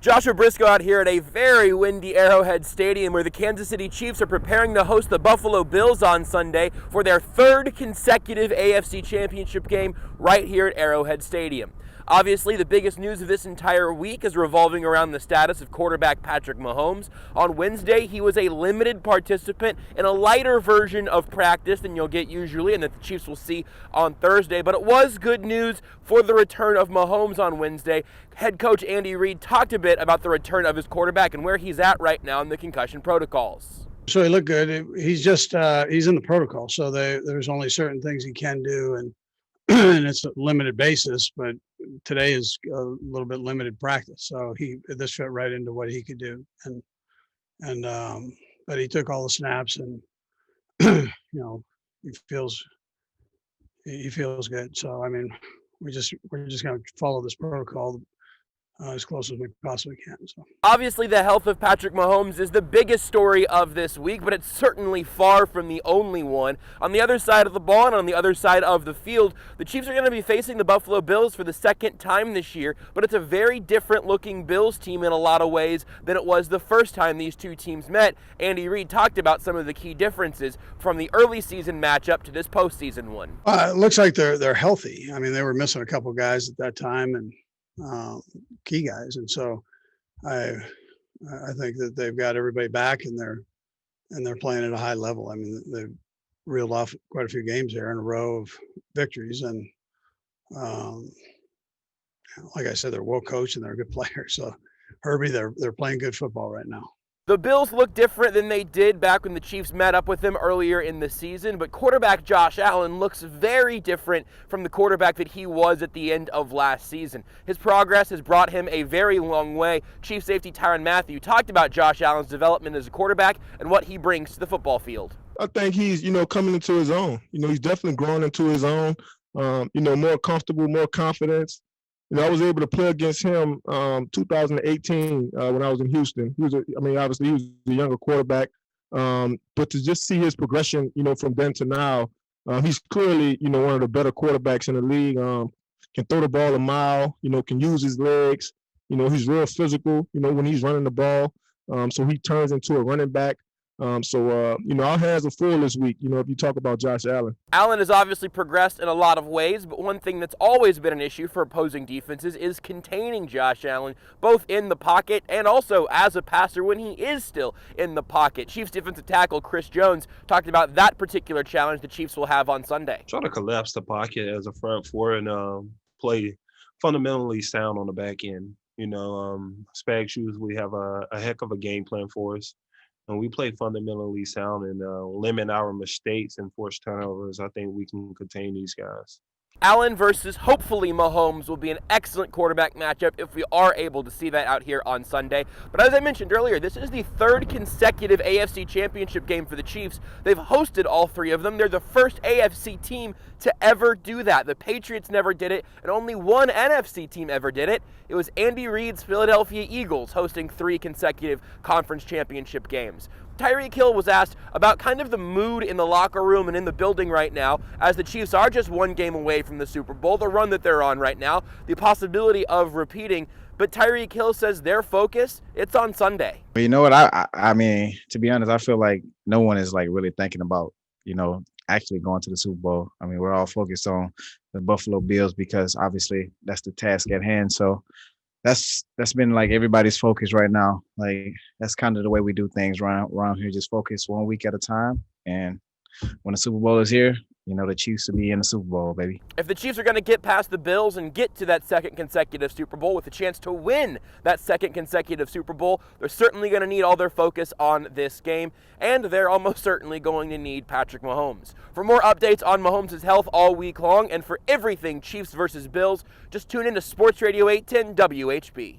Joshua Brisco out here at a very windy Arrowhead Stadium where the Kansas City Chiefs are preparing to host the Buffalo Bills on Sunday for their third consecutive AFC Championship game right here at Arrowhead Stadium. Obviously, the biggest news of this entire week is revolving around the status of quarterback Patrick Mahomes. On Wednesday, he was a limited participant in a lighter version of practice than you'll get usually and that the Chiefs will see on Thursday. But it was good news for the return of Mahomes on Wednesday. Head coach Andy Reid talked a bit about the return of his quarterback and where he's at right now in the concussion protocols. So he looked good. He's just he's in the protocol, so there's only certain things he can do, and and it's a limited basis. But today is a little bit limited practice, so this fit right into what he could do, and but he took all the snaps, and he feels good. So I mean, we're just going to follow this protocol as close as we possibly can. So obviously the health of Patrick Mahomes is the biggest story of this week, but it's certainly far from the only one. On the other side of the ball and on the other side of the field, the Chiefs are going to be facing the Buffalo Bills for the second time this year, but it's a very different looking Bills team in a lot of ways than it was the first time these two teams met. Andy Reid talked about some of the key differences from the early season matchup to this postseason one. It looks like they're healthy. I mean, they were missing a couple guys at that time, and key guys, and so I think that they've got everybody back, and they're playing at a high level. I mean, they've reeled off quite a few games there in a row of victories, and like I said, they're well coached and they're good players. So Herbie, they're playing good football right now. The Bills look different than they did back when the Chiefs met up with them earlier in the season, but quarterback Josh Allen looks very different from the quarterback that he was at the end of last season. His progress has brought him a very long way. Chief safety Tyrann Mathieu talked about Josh Allen's development as a quarterback and what he brings to the football field. I think he's, coming into his own. He's definitely growing into his own, more comfortable, more confidence. I was able to play against him 2018 when I was in Houston. Obviously he was a younger quarterback, but to just see his progression, from then to now, he's clearly, one of the better quarterbacks in the league. Can throw the ball a mile, can use his legs. He's real physical, when he's running the ball. So he turns into a running back. Our hands are full this week, if you talk about Josh Allen. Allen has obviously progressed in a lot of ways, but one thing that's always been an issue for opposing defenses is containing Josh Allen, both in the pocket and also as a passer when he is still in the pocket. Chiefs defensive tackle Chris Jones talked about that particular challenge the Chiefs will have on Sunday. Try to collapse the pocket as a front four and play fundamentally sound on the back end. Spag Shoes, we have a heck of a game plan for us. And we play fundamentally sound and limit our mistakes and force turnovers. I think we can contain these guys. Allen versus hopefully Mahomes will be an excellent quarterback matchup if we are able to see that out here on Sunday. But as I mentioned earlier, this is the third consecutive AFC Championship game for the Chiefs. They've hosted all three of them. They're the first AFC team to ever do that. The Patriots never did it, and only one NFC team ever did it. It was Andy Reid's Philadelphia Eagles hosting three consecutive conference championship games. Tyreek Hill was asked about kind of the mood in the locker room and in the building right now as the Chiefs are just one game away from the Super Bowl, the run that they're on right now, the possibility of repeating. But Tyreek Hill says their focus, it's on Sunday. But you know what? I mean, to be honest, I feel like no one is really thinking about, actually going to the Super Bowl. I mean, we're all focused on the Buffalo Bills because obviously that's the task at hand. So that's been everybody's focus right now. That's kind of the way we do things around here. Just focus 1 week at a time. And when the Super Bowl is here, the Chiefs will be in the Super Bowl, baby. If the Chiefs are going to get past the Bills and get to that second consecutive Super Bowl with a chance to win that second consecutive Super Bowl, they're certainly going to need all their focus on this game, and they're almost certainly going to need Patrick Mahomes. For more updates on Mahomes' health all week long and for everything Chiefs versus Bills, just tune in to Sports Radio 810 WHB.